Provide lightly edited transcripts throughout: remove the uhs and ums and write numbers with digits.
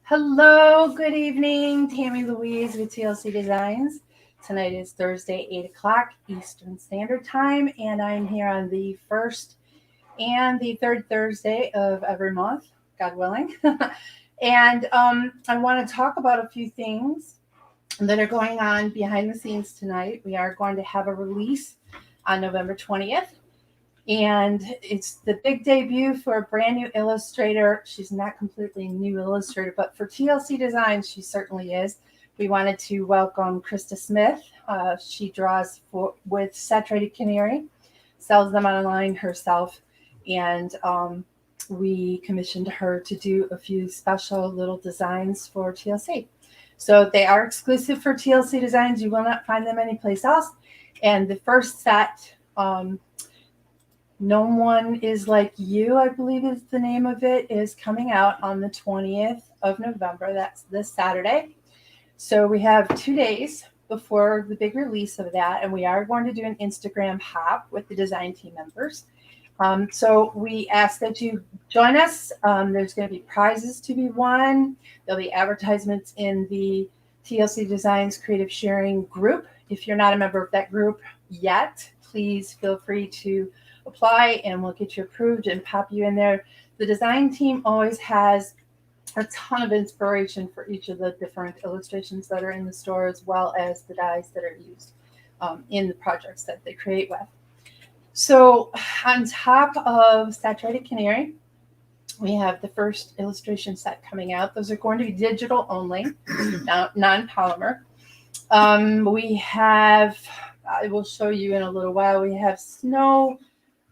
Hello, good evening. Tammy Louise with TLC Designs. Tonight is Thursday, 8 o'clock Eastern Standard Time, and I'm here on the first and the third Thursday of every month, God willing. and I want to talk about a few things that are going on behind the scenes tonight. We are going to have a release on November 20th. And it's the big debut for a brand new illustrator. She's not completely new illustrator, but for TLC Designs, she certainly is. We wanted to welcome Krista Smith. She draws with Saturated Canary, sells them online herself, and we commissioned her to do a few special little designs for TLC. So they are exclusive for TLC Designs. You will not find them anyplace else. And the first set, No One Is Like You, I believe is the name of it, is coming out on the 20th of November. That's this Saturday. So we have 2 days before the big release of that, and we are going to do an Instagram hop with the design team members. So we ask that you join us. There's going to be prizes to be won. There'll be advertisements in the TLC Designs Creative Sharing group. If you're not a member of that group yet, please feel free to apply and we'll get you approved and pop you in there. The design team always has a ton of inspiration for each of the different illustrations that are in the store, as well as the dies that are used in the projects that they create with. So on top of Saturated Canary, we have the first illustration set coming out. Those are going to be digital only, non-polymer. We have, I will show you in a little while, we have snow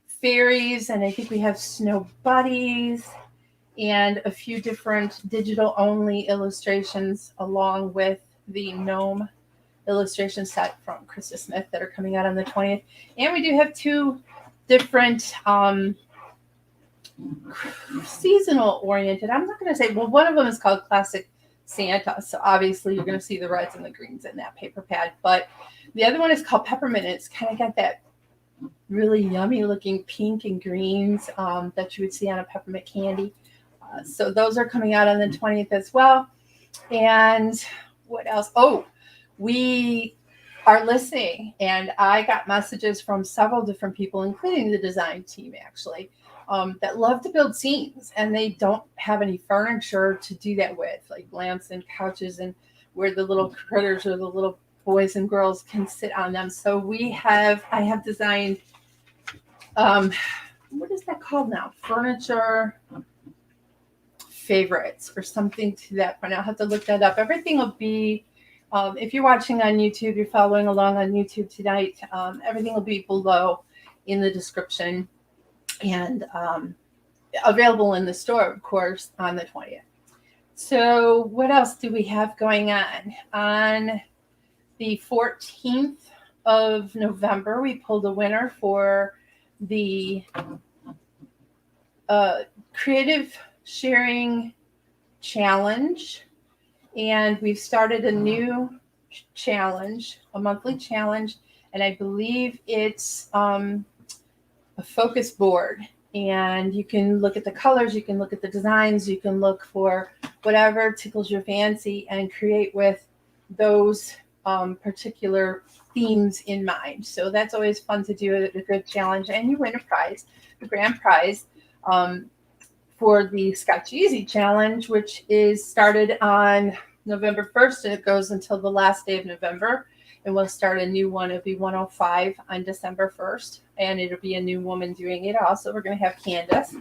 fairies, and I think we have snow buddies and a few different digital only illustrations along with the gnome illustration set from Krista Smith that are coming out on the 20th. And we do have 2 different seasonal oriented. I'm not going to say, well, one of them is called Classic Santa. So obviously you're going to see the reds and the greens in that paper pad. But the other one is called Peppermint. It's kind of got that really yummy looking pink and greens that you would see on a peppermint candy. So those are coming out on the 20th as well. And what else? Oh, we are listening, and I got messages from several different people, including the design team actually, that love to build scenes, and they don't have any furniture to do that with, like lamps and couches and where the little critters or the little boys and girls can sit on them. So I have designed, what is that called now? Furniture favorites or something to that point. I'll have to look that up. Everything will be, if you're watching on YouTube, you're following along on YouTube tonight, everything will be below in the description and available in the store, of course, on the 20th. So what else do we have going on? On the 14th of November, we pulled a winner for the Creative Sharing Challenge. And we've started a new challenge, a monthly challenge. And I believe it's a focus board. And you can look at the colors, you can look at the designs, you can look for whatever tickles your fancy and create with those particular themes in mind. So that's always fun to do, a good challenge. And you win a prize, the grand prize for the Scotch Easy Challenge, which is started on November 1st and it goes until the last day of November. And we'll start a new one. It'll be 105 on December 1st. And it'll be a new woman doing it also. We're going to have Candace.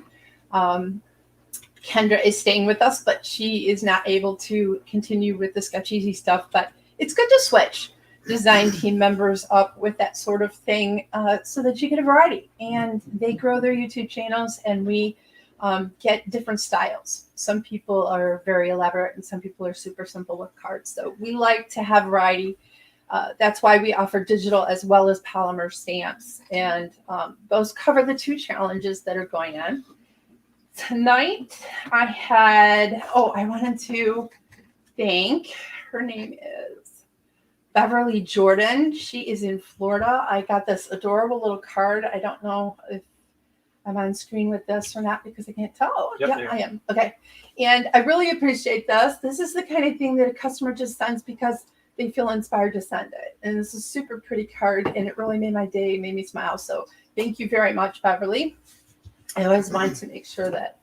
Kendra is staying with us, but she is not able to continue with the Scotch Easy stuff. But it's good to switch design team members up with that sort of thing so that you get a variety. And they grow their YouTube channels and we get different styles. Some people are very elaborate and some people are super simple with cards. So we like to have variety. That's why we offer digital as well as polymer stamps. And those cover the 2 challenges that are going on. Tonight I wanted to thank, her name is Beverly Jordan. She is in Florida. I got this adorable little card. I don't know if I'm on screen with this or not because I can't tell. Yep, Yeah, I am. Okay. And I really appreciate this. This is the kind of thing that a customer just sends because they feel inspired to send it. And this is a super pretty card, and it really made my day, made me smile. So thank you very much, Beverly. I always want to make sure that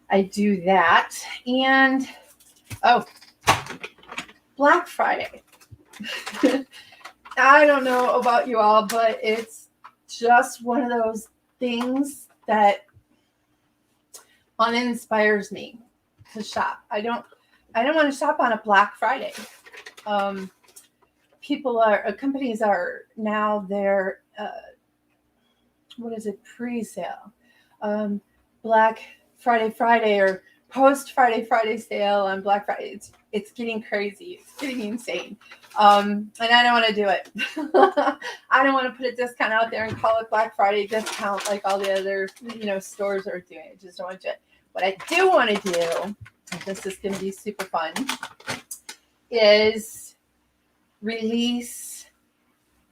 I do that. And, Black Friday. I don't know about you all, but it's just one of those things that uninspires me to shop. I don't want to shop on a Black Friday. Companies are now their pre-sale, Black Friday or post Friday sale on Black Friday. It's getting crazy. It's getting insane. And I don't want to do it. I don't want to put a discount out there and call it Black Friday discount like all the other stores are doing. I just don't want to do it. What I do want to do, and this is going to be super fun, is release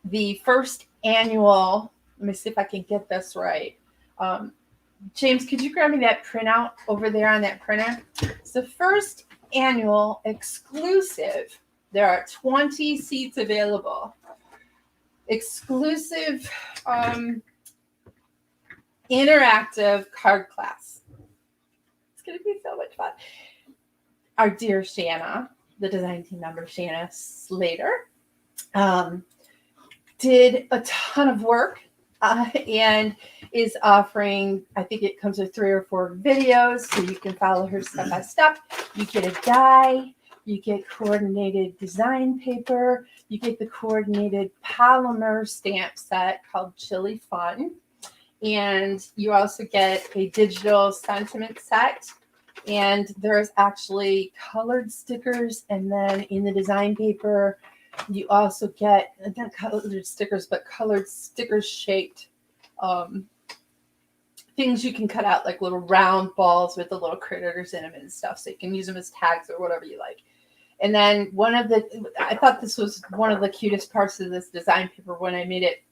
the first annual. Let me see if I can get this right. James, could you grab me that printout over there on that printer? It's the first annual exclusive. There are 20 seats available. Exclusive interactive card class. It's going to be so much fun. Our dear Shanna, the design team member, Shanna Slater, did a ton of work and is offering, I think it comes with 3 or 4 videos, so you can follow her step by step. You get a die, you get coordinated design paper, you get the coordinated polymer stamp set called Chili Fun, and you also get a digital sentiment set. And there's actually colored stickers, and then in the design paper, you also get not colored stickers, but colored stickers shaped things you can cut out, like little round balls with the little critters in them and stuff, so you can use them as tags or whatever you like. And then I thought this was one of the cutest parts of this design paper when I made it,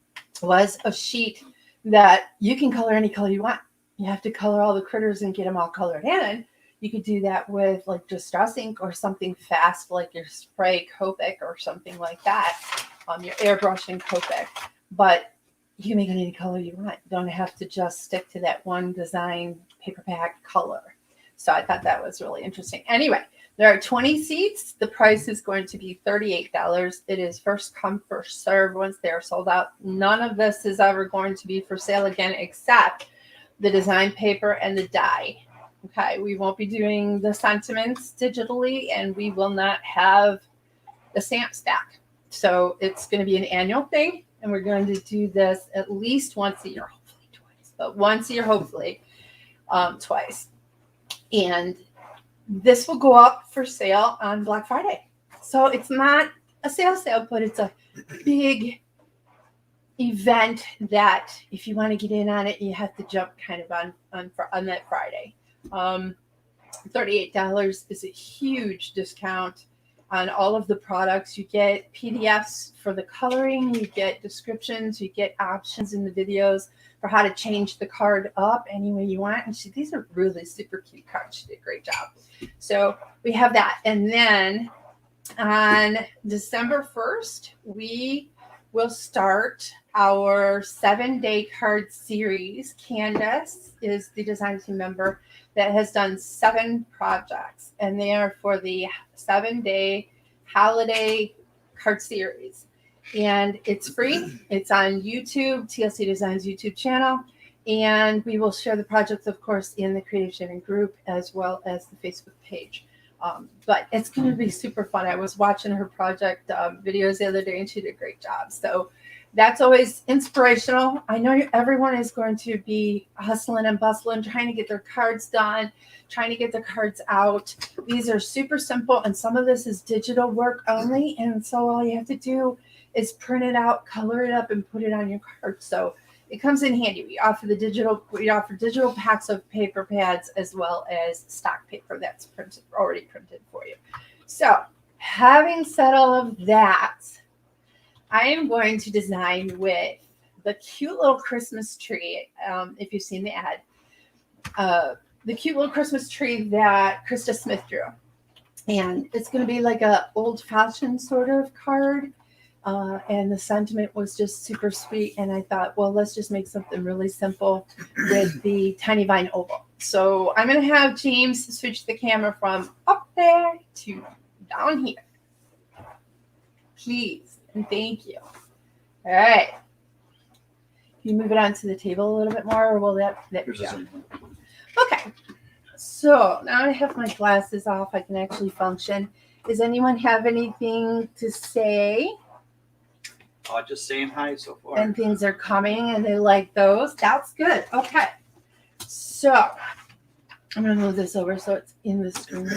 was a sheet that you can color any color you want. You have to color all the critters and get them all colored in. You could do that with like distress ink or something fast, like your spray Copic or something like that, your airbrushing Copic. But you can make it any color you want. You don't have to just stick to that one design paper pack color. So I thought that was really interesting. Anyway, there are 20 seats. The price is going to be $38. It is first come, first serve. Once they are sold out, none of this is ever going to be for sale again except the design paper and the die. Okay, we won't be doing the sentiments digitally, and we will not have the stamp stack. So it's going to be an annual thing, and we're going to do this at least once a year, hopefully twice, but once a year, hopefully twice. And this will go up for sale on Black Friday. So it's not a sale, but it's a big event that if you want to get in on it, you have to jump kind of on that Friday. $38 is a huge discount on all of the products. You get PDFs for the coloring, you get descriptions, you get options in the videos for how to change the card up any way you want. And these are really super cute cards. She did a great job. So we have that. And then on December 1st, we will start our 7-day card series. Candace is the design team member that has done 7 projects, and they are for the 7-day holiday card series. And it's free. It's on YouTube, TLC Designs YouTube channel. And we will share the projects, of course, in the Creative Sharing group as well as the Facebook page. But it's going to be super fun. I was watching her project videos the other day, and she did a great job. So that's always inspirational. I know everyone is going to be hustling and bustling, trying to get their cards done, trying to get their cards out. These are super simple, and some of this is digital work only. And so all you have to do is print it out, color it up, and put it on your card. So it comes in handy. We offer digital packs of paper pads as well as stock paper that's already printed for you. So having said all of that, I am going to design with the cute little Christmas tree, if you've seen the ad, the cute little Christmas tree that Krista Smith drew. And it's going to be like a old-fashioned sort of card. And the sentiment was just super sweet. And I thought, well, let's just make something really simple with the tiny vine oval. So I'm going to have James switch the camera from up there to down here. Please and thank you. All right. Can you move it onto the table a little bit more, or will that there we go. Okay. So now I have my glasses off. I can actually function. Does anyone have anything to say? Just saying hi so far. And things are coming and they like those. That's good. Okay. So I'm going to move this over so it's in the screen.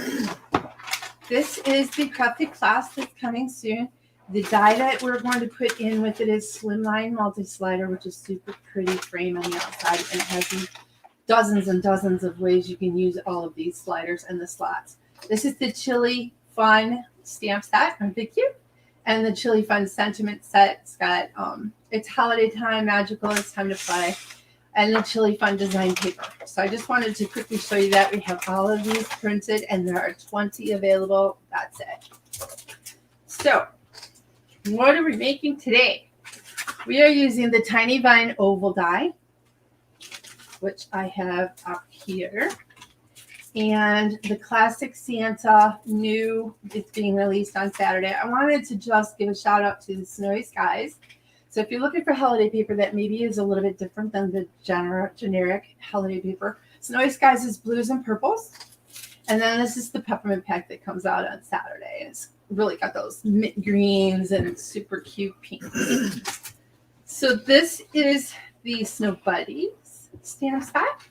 This is the crafted class that's coming soon. The die that we're going to put in with it is Slimline multi-slider, which is super pretty frame on the outside. And it has dozens and dozens of ways you can use all of these sliders and the slots. This is the Chili Fun stamp set. Aren't they cute? And the Chili Fun sentiment set. It's got, it's holiday time, magical, it's time to play. And the Chili Fun design paper. So I just wanted to quickly show you that. We have all of these printed and there are 20 available. That's it. So what are we making today? We are using the Tiny Vine oval die, which I have up here. And the Classic Santa new is being released on Saturday. I wanted to just give a shout out to the Snowy Skies. So if you're looking for holiday paper that maybe is a little bit different than the generic holiday paper, Snowy Skies is blues and purples. And then this is the peppermint pack that comes out on Saturday. And it's really got those mint greens and super cute pinks. So this is the Snow Buddies stamp set.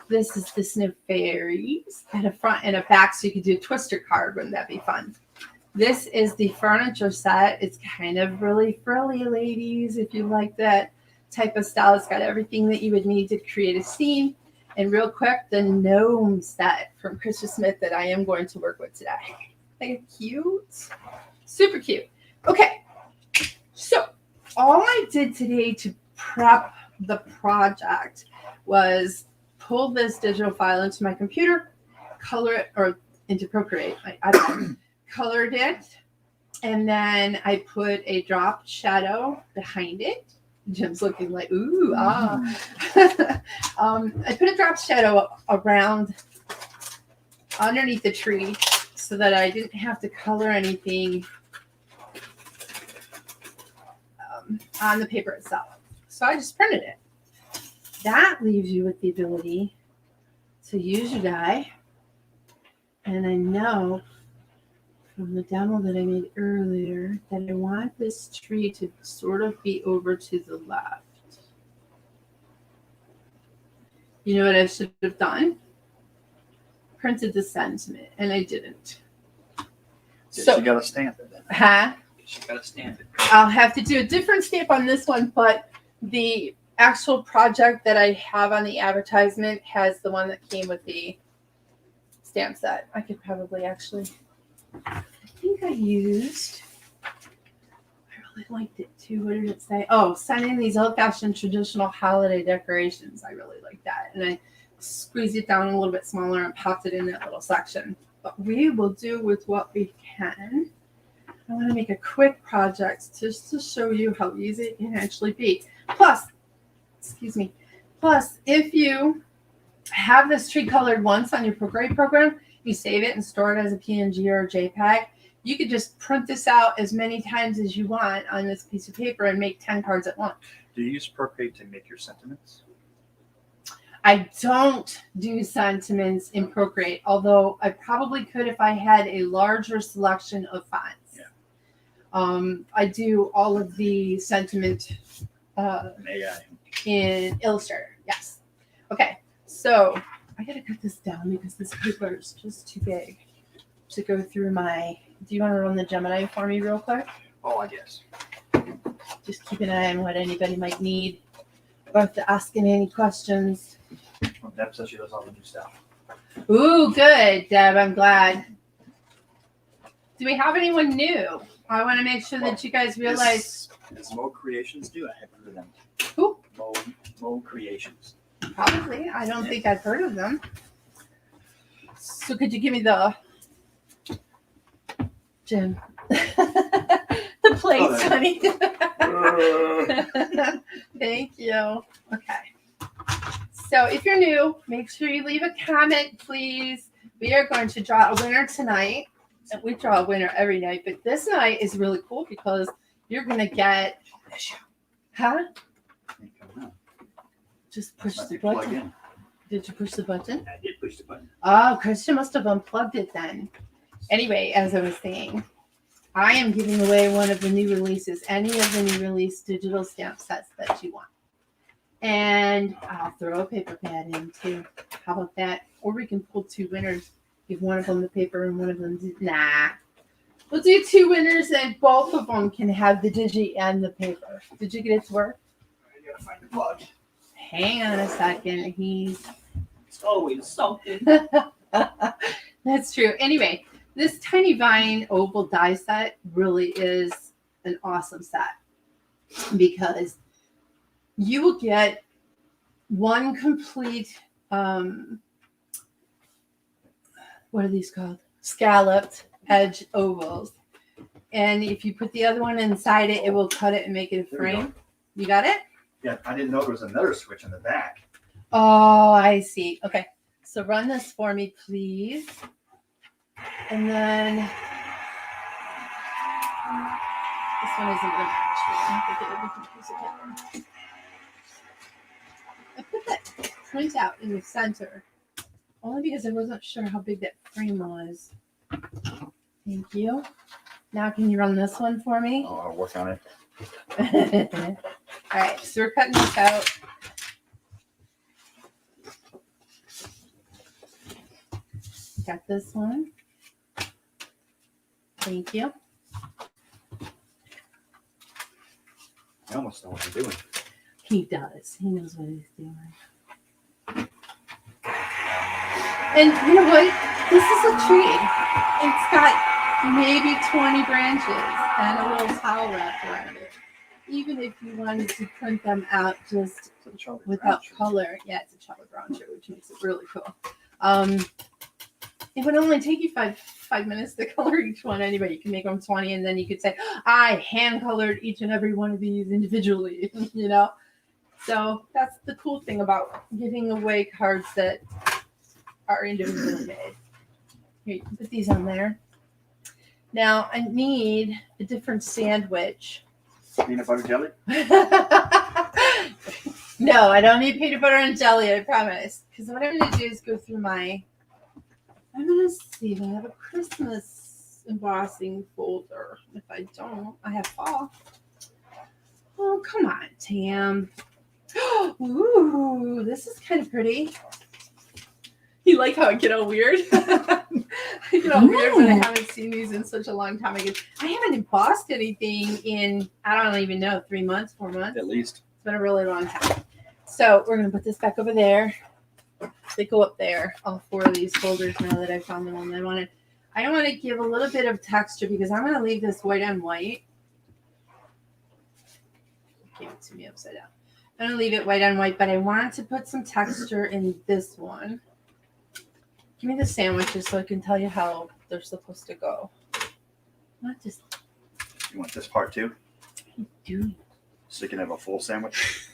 This is the Snow Fairies. Got a front and a back so you could do a twister card. Wouldn't that be fun? This is the furniture set. It's kind of really frilly, ladies, if you like that type of style. It's got everything that you would need to create a scene. And real quick, the gnome set from Krista Smith that I am going to work with today. Think cute? Super cute. Okay, so all I did today to prep the project was pull this digital file into my computer, color it, or into Procreate, colored it, and then I put a drop shadow behind it. Jim's looking like, ooh, ah. I put a drop shadow around underneath the tree so that I didn't have to color anything on the paper itself. So I just printed it. That leaves you with the ability to use your die. And I know from the demo that I made earlier that I want this tree to sort of be over to the left. You know what I should have done? Printed the sentiment, and I didn't. So you got to stamp it then. Huh? You got to stamp it. I'll have to do a different stamp on this one, but the actual project that I have on the advertisement has the one that came with the stamp set. I could probably actually, I think I used, I really liked it too. What did it say? Oh, sending these old-fashioned traditional holiday decorations. I really like that. And I squeezed it down a little bit smaller and popped it in that little section. But we will do with what we can. I want to make a quick project just to show you how easy it can actually be. Plus, if you have this tree colored once on your Procreate program, you save it and store it as a PNG or a JPEG, you could just print this out as many times as you want on this piece of paper and make 10 cards at once. Do you use Procreate to make your sentiments? I don't do sentiments in Procreate, although I probably could if I had a larger selection of fonts. Yeah. I do all of the sentiment in Illustrator. Yes. Okay. So I gotta cut this down because this paper is just too big to go through my. Do you want to run the Gemini for me real quick? Oh, I guess. Just keep an eye on what anybody might need, or if they're asking any questions. Well, Deb says she does all the new stuff. Ooh, good, Deb. I'm glad. Do we have anyone new I want to make sure that you guys realize. As Mo Creations do, I have heard of them. Who? Mo Creations. Probably. I don't think I've heard of them. So could you give me the Jim? The plates, honey. Thank you. Okay. So if you're new, make sure you leave a comment, please. We are going to draw a winner tonight. And we draw a winner every night, but this night is really cool because you're going to get, huh? Just push the button. Did you push the button? I did push the button. Oh, Krista must have unplugged it then. Anyway, as I was saying, I am giving away one of the new releases, any of the new release digital stamp sets that you want. And I'll throw a paper pad in too. How about that? Or we can pull two winners. Give one of them the paper and one of them, nah. We'll do two winners and both of them can have the digi and the paper. Did you get it to work? I gotta find the plug. Hang on a second. It's always something. That's true. Anyway, this tiny vine oval die set really is an awesome set because you will get one complete, what are these called? Scalloped edge ovals. And if you put the other one inside it, it will cut it and make it a frame. You got it? Yeah, I didn't know there was another switch in the back. Oh, I see. Okay. So run this for me, please. And then this one isn't going to match. I have to get a different piece of paper. I put that print out in the center only because I wasn't sure how big that frame was. Thank you. Now can you run this one for me? Oh, I'll work on it. All right, so we're cutting this out. Got this one. Thank you. I almost know what I'm doing. He does. He knows what he's doing. And you know what? This is a tree. It's got maybe 20 branches and a little towel wrapped around it. Even if you wanted to print them out just without color. Yeah, it's a Charlie Brown shirt, which makes it really cool. It would only take you five minutes to color each one anyway. You can make them 20 and then you could say, I hand colored each and every one of these individually, you know? So that's the cool thing about giving away cards that are individually made. Here, you can put these on there. Now I need a different sandwich. Peanut butter jelly? No, I don't need peanut butter and jelly, I promise. Because what I'm going to do is go through I'm going to see if I have a Christmas embossing folder. If I don't, I have fall. Oh, come on, Tam. Ooh, this is kind of pretty. You like how I get all weird? I get all weird when I haven't seen these in such a long time. I haven't embossed anything in, I don't even know, 3 months, 4 months. At least. It's been a really long time. So we're going to put this back over there. They go up there, all 4 of these folders now that I found the one I wanted. I want to give a little bit of texture because I'm going to leave this white on white. Give it to me upside down. I'm going to leave it white on white, but I want to put some texture in this one. Give me the sandwiches so I can tell you how they're supposed to go. Not just. You want this part too? I do. So you can have a full sandwich?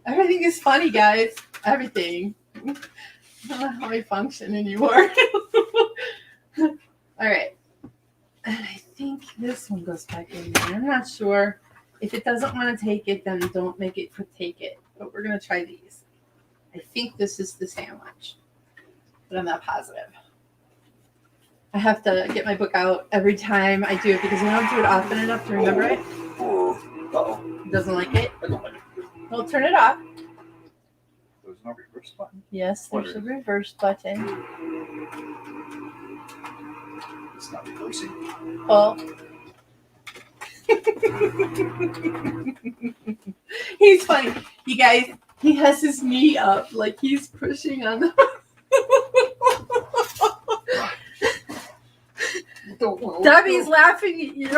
Everything is funny, guys. Everything. I don't know how I function anymore. All right. And I think this one goes back in there. I'm not sure. If it doesn't want to take it, then don't make it take it. But we're going to try these. I think this is the sandwich. But I'm not positive. I have to get my book out every time I do it because I don't do it often enough to remember it. Uh-oh. It doesn't like it? I don't like it. Well, turn it off. There's no reverse button. Yes, there's a reverse button. It's not reversing. Oh. He's funny. You guys, he has his knee up like he's pushing on the Debbie's laughing at you.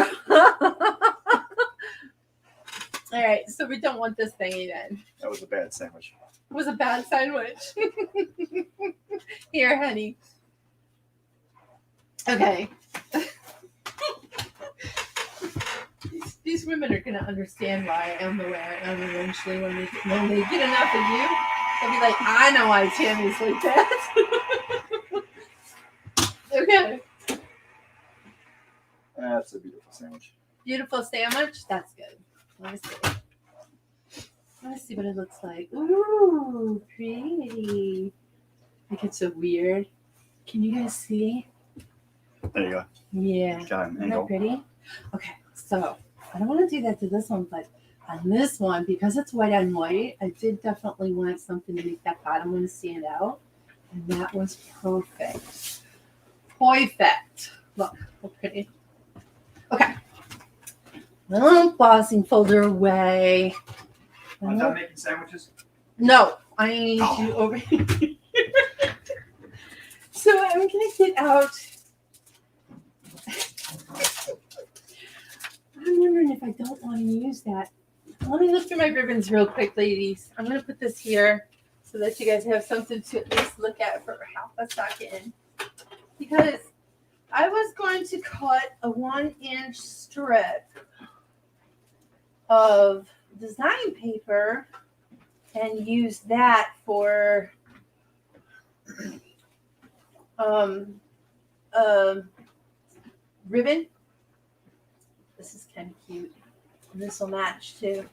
All right, so we don't want this thingy then. That was a bad sandwich. It was a bad sandwich. Here, honey. Okay. These women are going to understand why I am the way I am eventually when they get enough of you. They'll be like, I know why Tammy's like that. Okay. That's a beautiful sandwich. Beautiful sandwich? That's good. Let me see. Let me see what it looks like. Ooh, pretty. Like it's so weird. Can you guys see? There you go. Yeah. Got an Isn't angle. that pretty? Okay, so I don't want to do that to this one, but on this one, because it's white on white, I did definitely want something to make that bottom one stand out. And that was perfect. Perfect. Look, how pretty. Okay. Little embossing folder away. I'm done making sandwiches. No, I need you over here. So I'm going to get out. I'm wondering if I don't want to use that. Let me look through my ribbons real quick, ladies. I'm going to put this here so that you guys have something to at least look at for half a second. Because I was going to cut a 1-inch strip of design paper and use that for ribbon. This is kind of cute. And this will match too.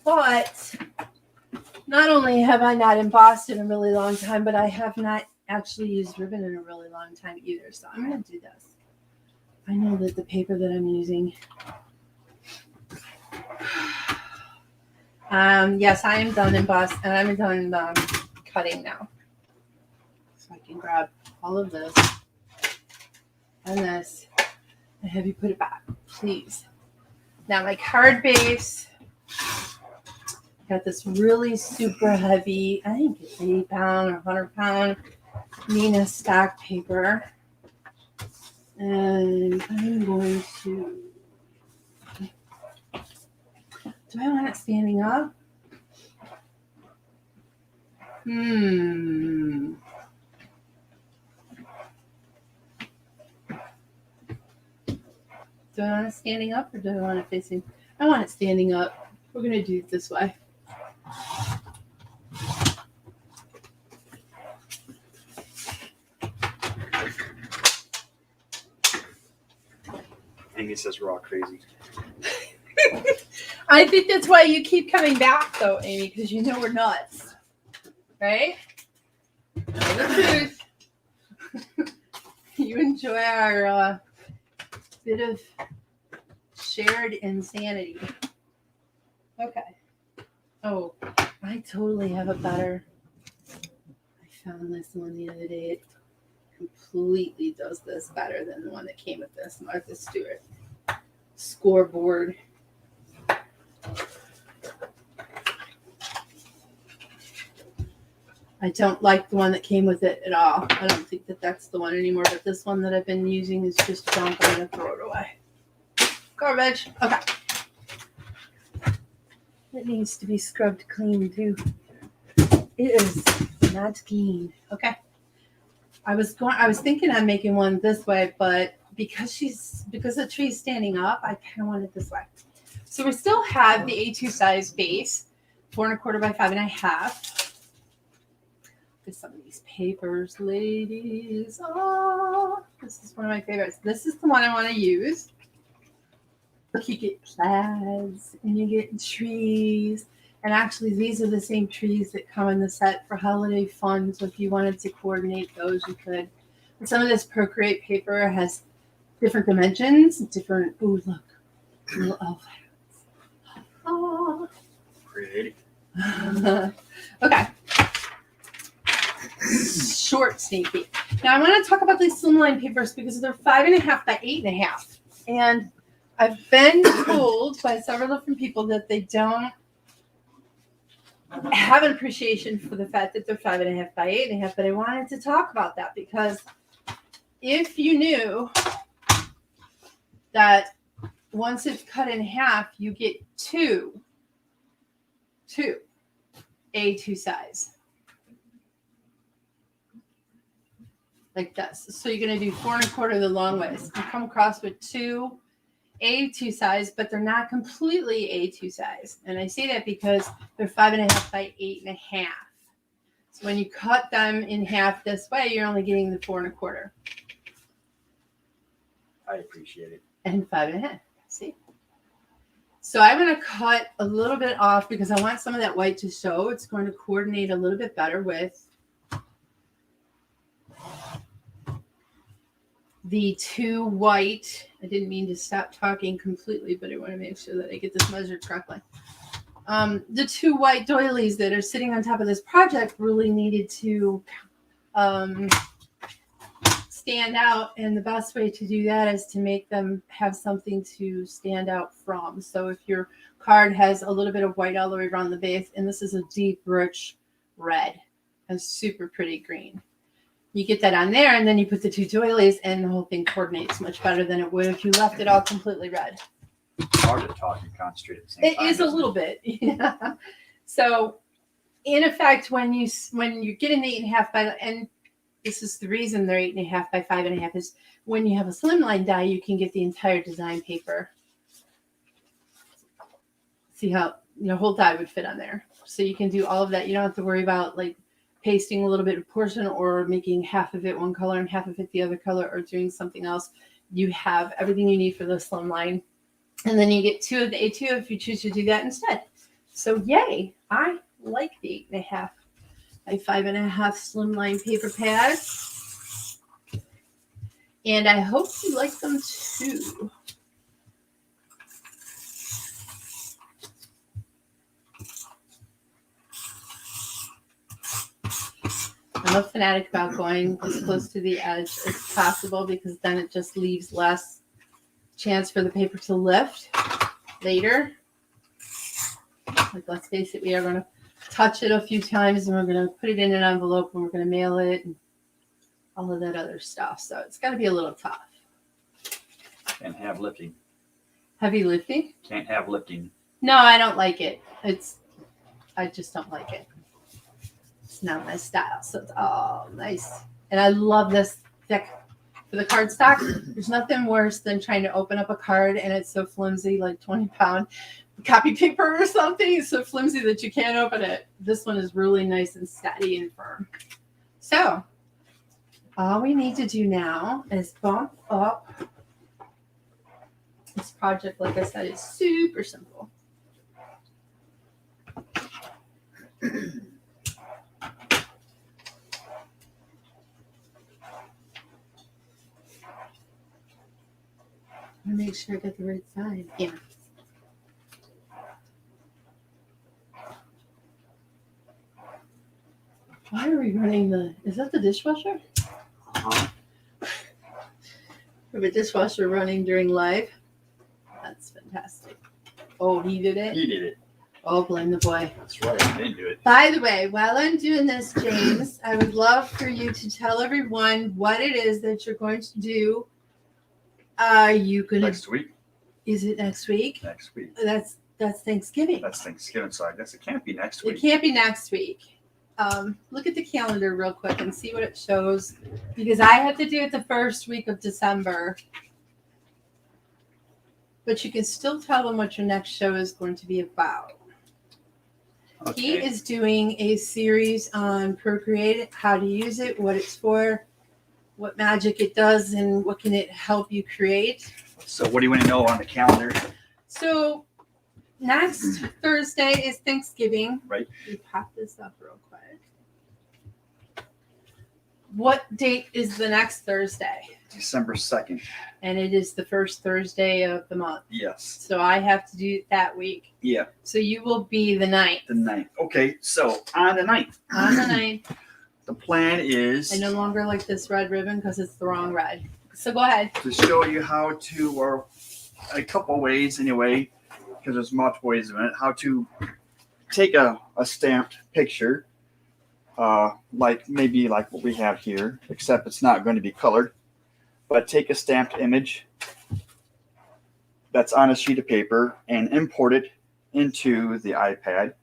But not only have I not embossed in a really long time, but I have not actually used ribbon in a really long time either. So I'm going to do this. I know that the paper that I'm using. Yes, I am done embossing, and I'm done cutting now. So I can grab all of this and this and have you put it back, please. Now my card base, got this really super heavy, I think it's 80 pound or 100 pound Nina stack paper. And I'm going to, do I want it standing up? Do I want it standing up or do I want it facing? I want it standing up. We're going to do it this way. Amy says we're all crazy. I think that's why you keep coming back, though, Amy, because you know we're nuts. Right? Tell the truth. You enjoy our bit of shared insanity. Okay. Oh, I totally have a better. I found this one the other day. It completely does this better than the one that came with this Martha Stewart scoreboard. I don't like the one that came with it at all. I don't think that that's the one anymore, but this one that I've been using is just junk. I'm going to throw it away. Garbage. Okay. It needs to be scrubbed clean too. It is not clean. Okay. I was thinking on making one this way, but because the tree's standing up, I kind of want it this way. So we still have the A2 size base, 4 1/4 by 5 1/2. Look at some of these papers, ladies. Oh, this is one of my favorites. This is the one I want to use. Look, you get plaids and you get trees. And actually, these are the same trees that come in the set for holiday fun. So if you wanted to coordinate those, you could. And some of this Procreate paper has different dimensions, different. Oh, look. Little elf hats. Oh. Creative. Okay. Short sneak peek. Now I want to talk about these Slimline papers because they're 5 1/2 by 8 1/2. And I've been told by several different people that they don't have an appreciation for the fact that they're 5 1/2 by 8 1/2. But I wanted to talk about that because if you knew that once it's cut in half, you get two A2 size. Like this. So you're going to do 4 1/4 the long ways. You come across with two A2 size, but they're not completely A2 size. And I say that because they're 5.5 by 8.5. So when you cut them in half this way, you're only getting the 4 1/4. I appreciate it. And 5.5. See? So I'm going to cut a little bit off because I want some of that white to show. It's going to coordinate a little bit better with the two white. I didn't mean to stop talking completely, but I want to make sure that I get this measured correctly. The two white doilies that are sitting on top of this project really needed to stand out, and the best way to do that is to make them have something to stand out from. So if your card has a little bit of white all the way around the base, and this is a deep, rich red, a super pretty green, you get that on there, and then you put the two doilies, and the whole thing coordinates much better than it would if you left it all completely red. It's hard to talk and concentrate at the same time. It is a little bit. Yeah. So in effect, when you're getting the 8.5 by, and this is the reason they're 8.5 by 5.5, is when you have a slimline die, you can get the entire design paper. See how your whole die would fit on there. So you can do all of that. You don't have to worry about like pasting a little bit of portion or making half of it one color and half of it the other color or doing something else. You have everything you need for the slimline. And then you get 2 of the A2 if you choose to do that instead. So yay, I like the 8.5 by 5.5 slimline paper pads. And I hope you like them too. I'm a fanatic about going as close to the edge as possible because then it just leaves less chance for the paper to lift later. Like, let's face it, we are going to touch it a few times and we're going to put it in an envelope and we're going to mail it and all of that other stuff. So it's going to be a little tough. Can't have lifting. Heavy lifting? Can't have lifting. No, I don't like it. I just don't like it. It's not my style. So it's all nice. And I love this thick. For the cardstock, there's nothing worse than trying to open up a card and it's so flimsy, like 20-pound copy paper or something. It's so flimsy that you can't open it. This one is really nice and steady and firm. So all we need to do now is bump up. This project, like I said, is super simple. I want to make sure I got the right side. Yeah. Why are we running is that the dishwasher? Uh-huh. We have a dishwasher running during live. That's fantastic. Oh, he did it? He did it. Oh, blame the boy. That's right. I didn't do it. By the way, while I'm doing this, James, I would love for you to tell everyone what it is that you're going to do. Are you going to... Next week. Is it next week? Next week. That's Thanksgiving. That's Thanksgiving, so I guess it can't be next week. It can't be next week. Look at the calendar real quick and see what it shows, because I have to do it the first week of December. But you can still tell them what your next show is going to be about. Okay. He is doing a series on Procreate, how to use it, what it's for, what magic it does, and what can it help you create. So what do you want to know on the calendar? So next Thursday is Thanksgiving. Right. We pop this up real quick. What date is the next Thursday? December 2nd. And it is the first Thursday of the month. Yes. So I have to do it that week. Yeah. So you will be the 9th. The 9th. Okay, so on the 9th. On the 9th. The plan is... I no longer like this red ribbon because it's the wrong red. So go ahead. To show you how to, or a couple ways anyway, because there's multiple ways of it, how to take a stamped picture, like maybe like what we have here, except it's not going to be colored, but take a stamped image that's on a sheet of paper and import it into the iPad.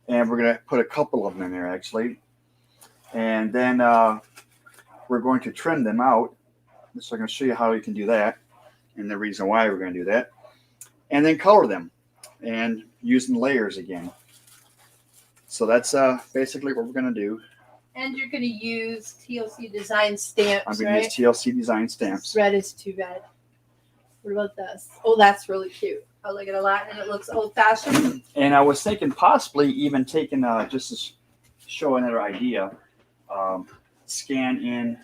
And we're going to put a couple of them in there, actually. And then we're going to trim them out. So I'm going to show you how you can do that and the reason why we're going to do that. And then color them and using layers again. So that's basically what we're going to do. And you're going to use TLC Design stamps, I'm going to use TLC Design stamps. Red is too red. What about this? Oh, that's really cute. I like it a lot, and it looks old-fashioned. And I was thinking possibly even taking, just to show another idea, scan in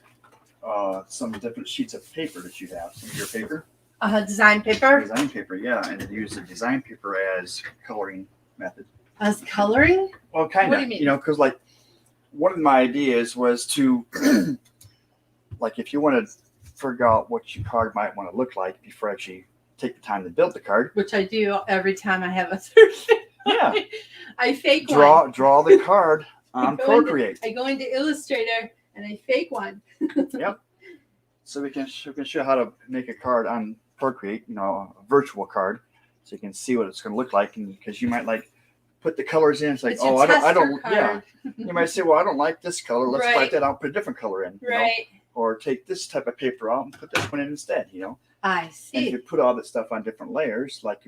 some different sheets of paper that you have. Some of your paper. Design paper? Design paper, yeah. And use the design paper as coloring method. As coloring? Well, kind of. What do you mean? You know, because like one of my ideas was to, like if you want to figure out what your card might want to look like before actually take the time to build the card. Which I do every time I have a Thursday. Yeah. I fake one. Draw the card on Procreate. I go into Illustrator and I fake one. Yep. So we can show how to make a card on Procreate, you know, a virtual card, so you can see what it's going to look like. And because you might like put the colors in, it's like, oh, I don't, yeah. You might say, well, I don't like this color. Let's wipe that out, put a different color in. Right. Know? Or take this type of paper out and put this one in instead. You know. I see. And if you put all this stuff on different layers, like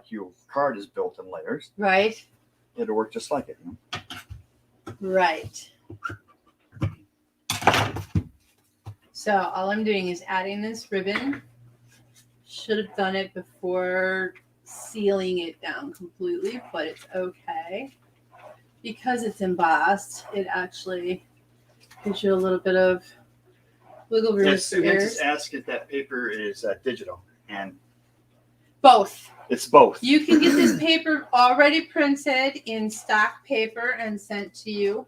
your card is built in layers, right? It'll work just like it. You know? Right. So all I'm doing is adding this ribbon. Should have done it before sealing it down completely, but it's okay. Because it's embossed, it actually gives you a little bit of wiggle room. Yes, so just ask if that paper is digital, and both. It's both. You can get this paper already printed in stock paper and sent to you.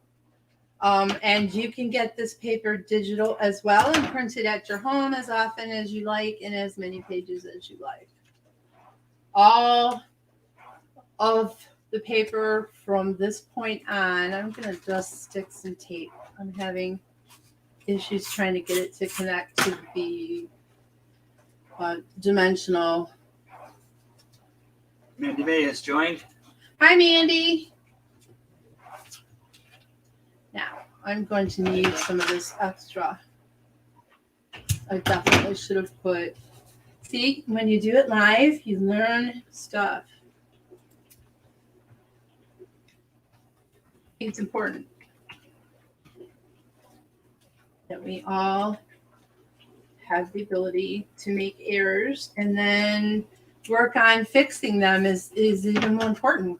And you can get this paper digital as well and print it at your home as often as you like and as many pages as you like. All of the paper from this point on, I'm going to just stick some tape. I'm having issues trying to get it to connect to the dimensional. Mandy May has joined. Hi, Mandy. Now, I'm going to need some of this extra. I definitely should have put, see, when you do it live, you learn stuff. It's important that we all have the ability to make errors, and then work on fixing them is even more important.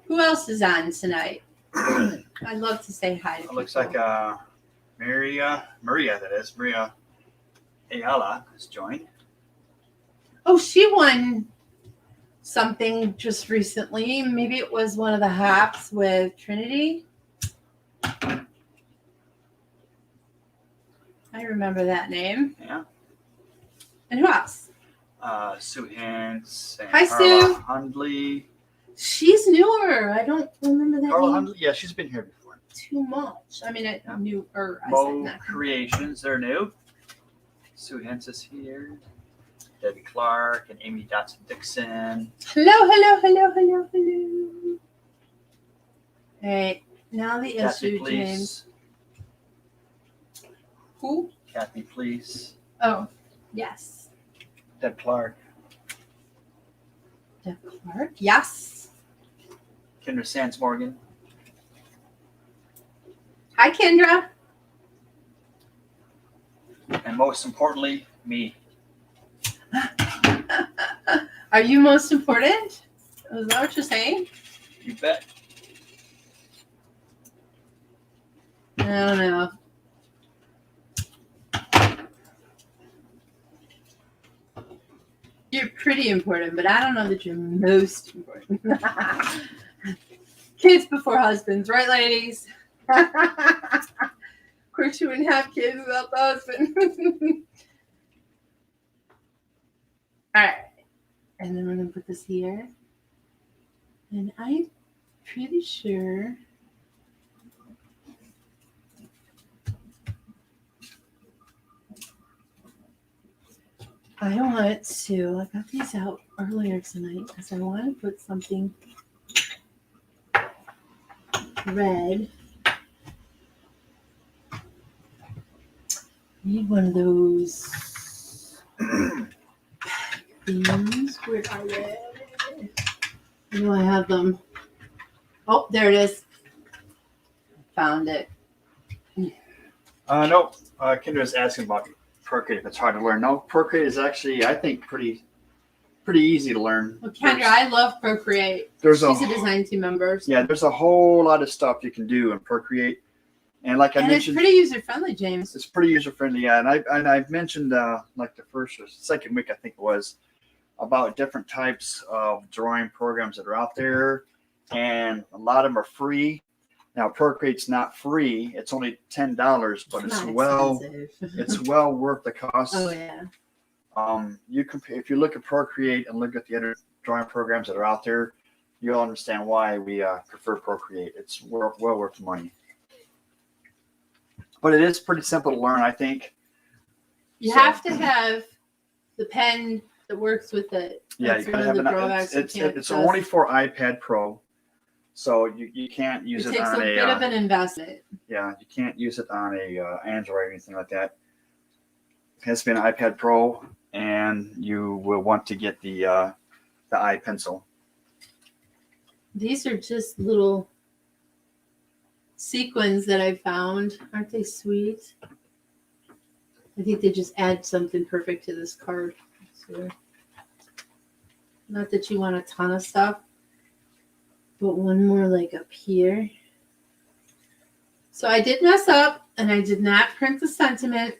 Who else is on tonight? I'd love to say hi to people. It looks like Maria Ayala has joined. Oh, she won something just recently. Maybe it was one of the hops with Trinity. I remember that name. Yeah. And who else? Sue Hance and Hi, Carla Sue. Hundley. She's newer. I don't remember that Carla name Hundley, yeah, she's been here before. too much. I mean, I knew her. Mo Creations, they're new. Sue Hance is here. Debbie Clark and Amy Dotson-Dixon. Hello. All right. Now the Kathy, issue, James. Who? Kathy, please. Oh, yes. Deb Clark. Deb Clark. Yes. Kendra Sands Morgan. Hi, Kendra. And most importantly, me. Are you most important? Is that what you're saying? You bet. I don't know. You're pretty important, but I don't know that you're most important. Kids before husbands, right, ladies? Of course, you wouldn't have kids without the husband. All right. And then we're going to put this here. And I'm pretty sure I want to. I got these out earlier tonight because I want to put something red. Need one of those things. Where are they? I know I have them. Oh, there it is. Found it. No, Kendra's asking about Procreate if it's hard to learn. No, Procreate is actually, I think, pretty easy to learn. Well, Kendra, I love Procreate. She's a design team member. Yeah, there's a whole lot of stuff you can do in Procreate. And like I mentioned, it's pretty user friendly, James. It's pretty user friendly, yeah. And I've mentioned like the first or second week, I think it was, about different types of drawing programs that are out there, and a lot of them are free. Now Procreate's not free; it's only $10, but it's well worth the cost. Oh yeah. If you look at Procreate and look at the other drawing programs that are out there, you'll understand why we prefer Procreate. It's well worth the money. But it is pretty simple to learn, I think. You have to have the pen that works with it. Yeah, you gotta have it's only for iPad Pro, so you can't use it on a bit of an investment. Yeah, you can't use it on a Android or anything like that. It has to be an iPad Pro, and you will want to get the iPencil. These are just little sequins that I found. Aren't they sweet? I think they just add something perfect to this card. So, not that you want a ton of stuff, but one more like up here. So I did mess up, and I did not print the sentiment.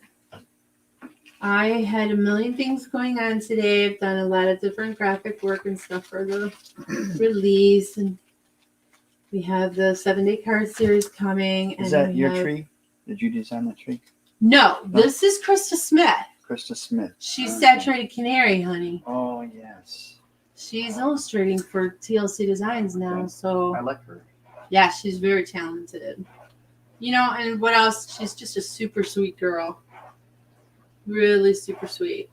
I had a million things going on today. I've done a lot of different graphic work and stuff for the release, and we have the 7-day card series coming. Is that your tree? Did you design that tree? No, this is Krista Smith. Krista Smith. She's Saturated Canary, honey. Oh, yes. She's illustrating for TLC Designs now, Okay. so I like her. yeah, she's very talented. You know, and what else? She's just a super sweet girl. Really super sweet.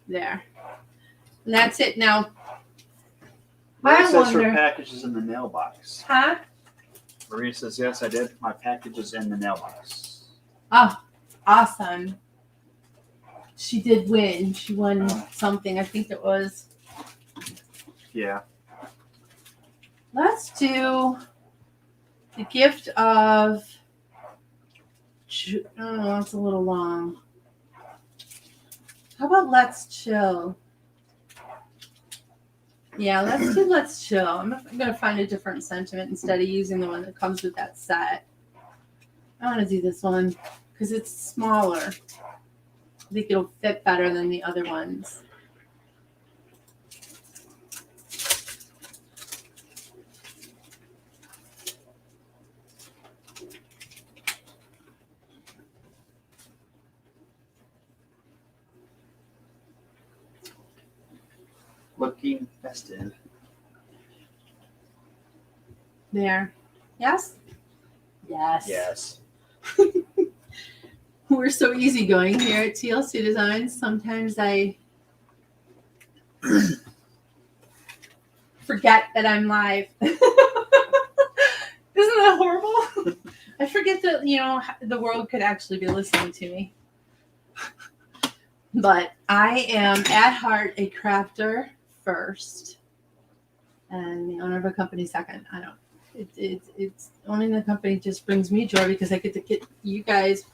There. And that's it now. Maria says her package is in the mailbox. Huh? Maria says, yes, I did. My package is in the mailbox. Oh, awesome. She did win. She won something. I think it was. Yeah. Let's do the gift of. Oh, it's a little long. How about Let's Chill? Yeah, Let's Chill. I'm going to find a different sentiment instead of using the one that comes with that set. I want to do this one because it's smaller. I think it'll fit better than the other ones. Looking festive. There. Yes? Yes. Yes. We're so easygoing here at TLC Designs. Sometimes I forget that I'm live. Isn't that horrible? I forget that, the world could actually be listening to me. But I am at heart a crafter first and the owner of a company second. I don't. It's owning the company just brings me joy because I get to get you guys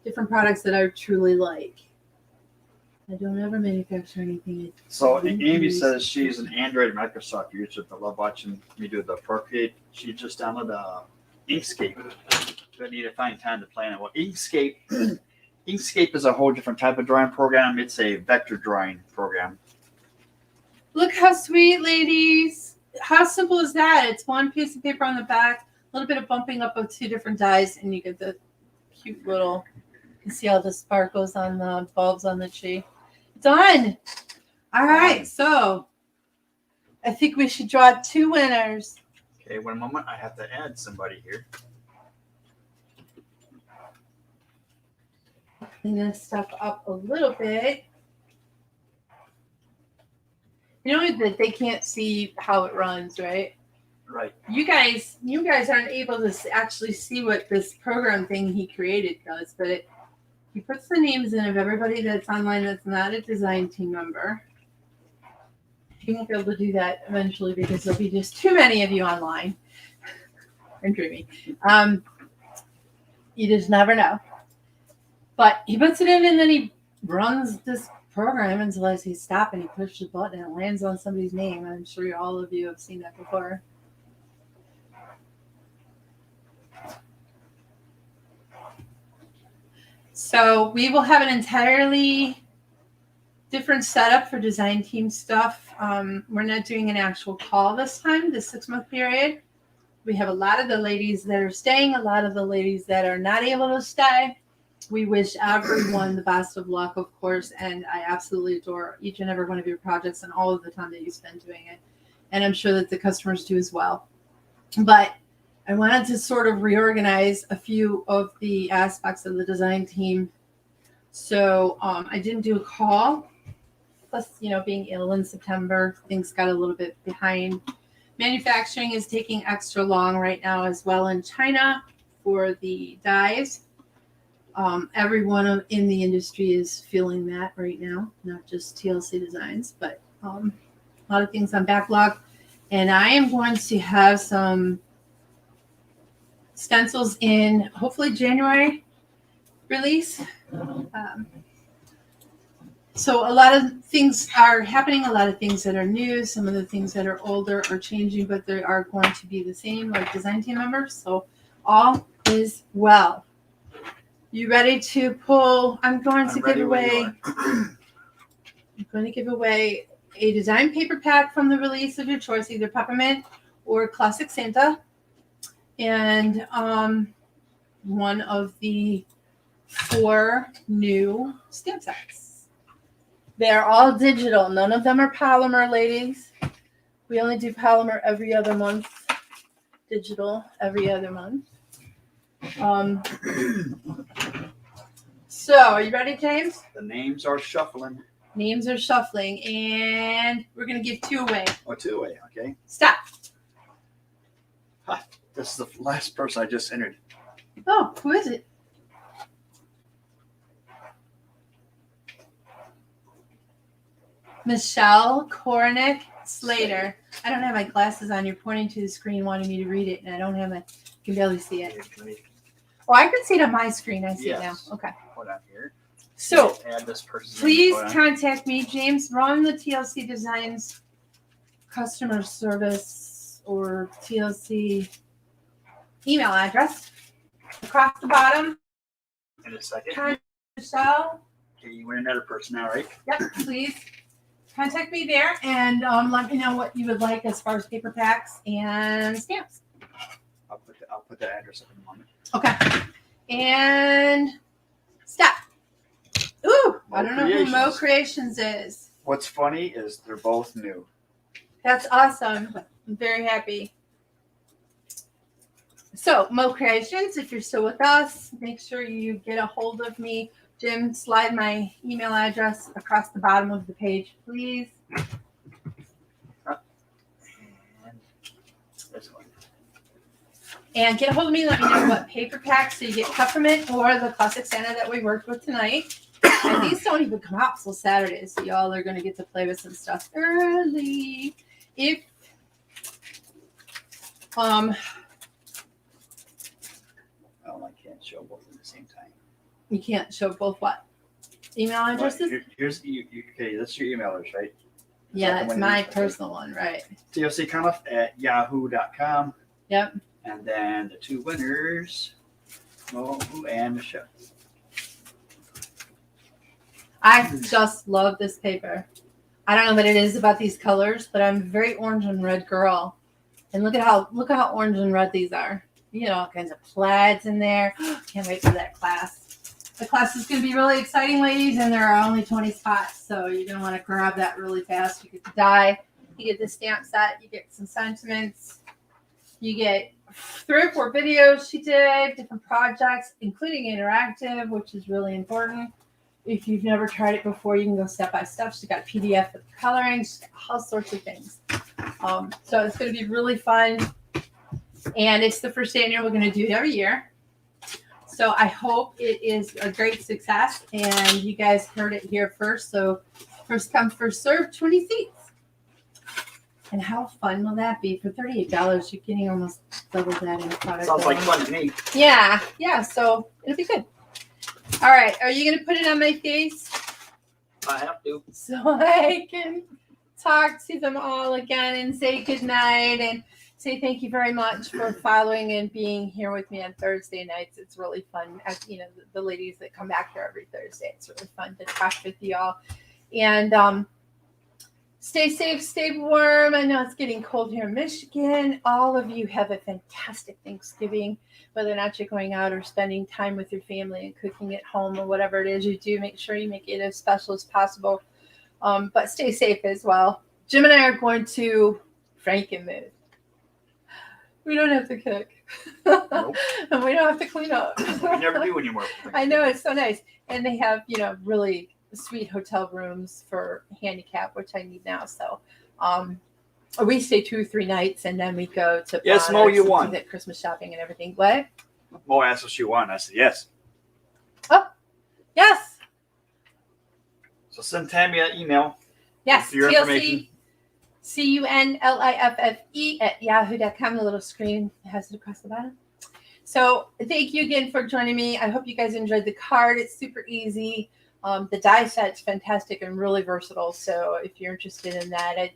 different products that I truly like. I don't ever manufacture anything. So Amy says she's an Android Microsoft user but love watching me do the Procreate. She just downloaded Inkscape. So I need to find time to plan it. Well, Inkscape is a whole different type of drawing program. It's a vector drawing program. Look how sweet, ladies. How simple is that? It's one piece of paper on the back, a little bit of bumping up of two different dies, and you get the cute little, you can see all the sparkles on the bulbs on the tree. Done. All right, so I think we should draw 2 winners. Okay, one moment. I have to add somebody here. clean this stuff up a little bit. You know that they can't see how it runs, right? Right. You guys aren't able to actually see what this program thing he created does, but he puts the names in of everybody that's online that's not a design team member. He won't be able to do that eventually because there'll be just too many of you online. I'm dreaming. You just never know. But he puts it in and then he runs this program until I see stop and he pushes the button and it lands on somebody's name. I'm sure all of you have seen that before. So we will have an entirely different setup for design team stuff. We're not doing an actual call this time, this 6-month period. We have a lot of the ladies that are staying, a lot of the ladies that are not able to stay. We wish everyone the best of luck, of course, and I absolutely adore each and every one of your projects and all of the time that you spend doing it. And I'm sure that the customers do as well. But I wanted to sort of reorganize a few of the aspects of the design team. So I didn't do a call. Plus, being ill in September, things got a little bit behind. Manufacturing is taking extra long right now as well in China for the dyes. Everyone in the industry is feeling that right now, not just TLC Designs, but a lot of things on backlog. And I am going to have some stencils in hopefully January release. So a lot of things are happening, a lot of things that are new, some of the things that are older are changing, but they are going to be the same, like design team members. So all is well. You ready to pull? I'm going to give away a design paper pack from the release of your choice, either peppermint or classic Santa, and one of the 4 new stamp sets. They're all digital. None of them are polymer, ladies. We only do polymer every other month, digital every other month. So, are you ready, James? The names are shuffling. Names are shuffling, and we're going to give 2 away. Oh, 2 away, okay. Stop. This is the last person I just entered. Oh, who is it? Michelle Kornick Slater. I don't have my glasses on. You're pointing to the screen wanting me to read it, and I don't have my, I can barely see it. Oh, I can see it on my screen. I see it now. Okay. Hold on here. So, add this person. Please contact me, James. Run the TLC Designs customer service or TLC email address across the bottom. In a second. Contact Michelle. Okay, you win another person now, right? Yep, please. Contact me there and let me know what you would like as far as paper packs and stamps. I'll put that address up in a moment. Okay. And stop. Ooh, I don't know who Mo Creations is. What's funny is they're both new. That's awesome. I'm very happy. So, Mo Creations, if you're still with us, make sure you get a hold of me. Jim, slide my email address across the bottom of the page, please. And get a hold of me. Let me know what paper packs. So you get peppermint or the classic Santa that we worked with tonight. And these don't even come out till Saturday, so y'all are going to get to play with some stuff early. If oh, I can't show both at the same time. You can't show both what? Email addresses? Here's okay, that's your email address, right? Yeah, it's my personal one, right? tlcconf@yahoo.com. Yep. And then the 2 winners, Mo and Michelle. I just love this paper. I don't know what it is about these colors, but I'm a very orange and red girl. And look how orange and red these are. You know, all kinds of plaids in there. Can't wait for that class. The class is going to be really exciting, ladies, and there are only 20 spots, so you're going to want to grab that really fast. You get the die, you get the stamp set, you get some sentiments, you get 3 or 4 videos she did, different projects, including interactive, which is really important. If you've never tried it before, you can go step by step. She's got a PDF with coloring. She's got all sorts of things. So it's going to be really fun. And it's the first annual. We're going to do it every year. So I hope it is a great success. And you guys heard it here first. So first come, first serve, 20 seats. And how fun will that be? For $38, you're getting almost double that in product. Sounds like fun to me. Yeah. So it'll be good. All right. Are you going to put it on my face? I have to. So I can talk to them all again and say goodnight and say thank you very much for following and being here with me on Thursday nights. It's really fun. As you know, the ladies that come back here every Thursday, it's really fun to talk with you all. And stay safe, stay warm. I know it's getting cold here in Michigan. All of you have a fantastic Thanksgiving, whether or not you're going out or spending time with your family and cooking at home or whatever it is you do. Make sure you make it as special as possible. But stay safe as well. Jim and I are going to Frankenmuth. We don't have to cook. Nope. And we don't have to clean up. We never do anymore. I know, it's so nice. And they have, really sweet hotel rooms for handicap, which I need now. So we stay 2 or 3 nights and then we go to Yes, Mo, you won. Get Christmas shopping and everything. What? Mo asked if she won. I said yes. Oh, yes. So send Tammy an email. Yes, with your information. TLC_CUNLIFFE@yahoo.com. The little screen has it across the bottom. So thank you again for joining me. I hope you guys enjoyed the card. It's super easy. The die set's fantastic and really versatile. So if you're interested in that, I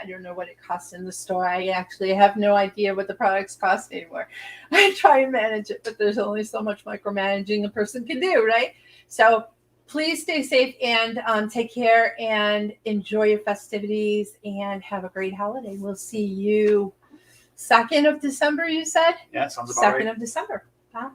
don't know what it costs in the store. I actually have no idea what the products cost anymore. I try and manage it, but there's only so much micromanaging a person can do, right? So please stay safe and take care and enjoy your festivities and have a great holiday. We'll see you 2nd of December, you said? Yeah, sounds about right. 2nd of December. Huh?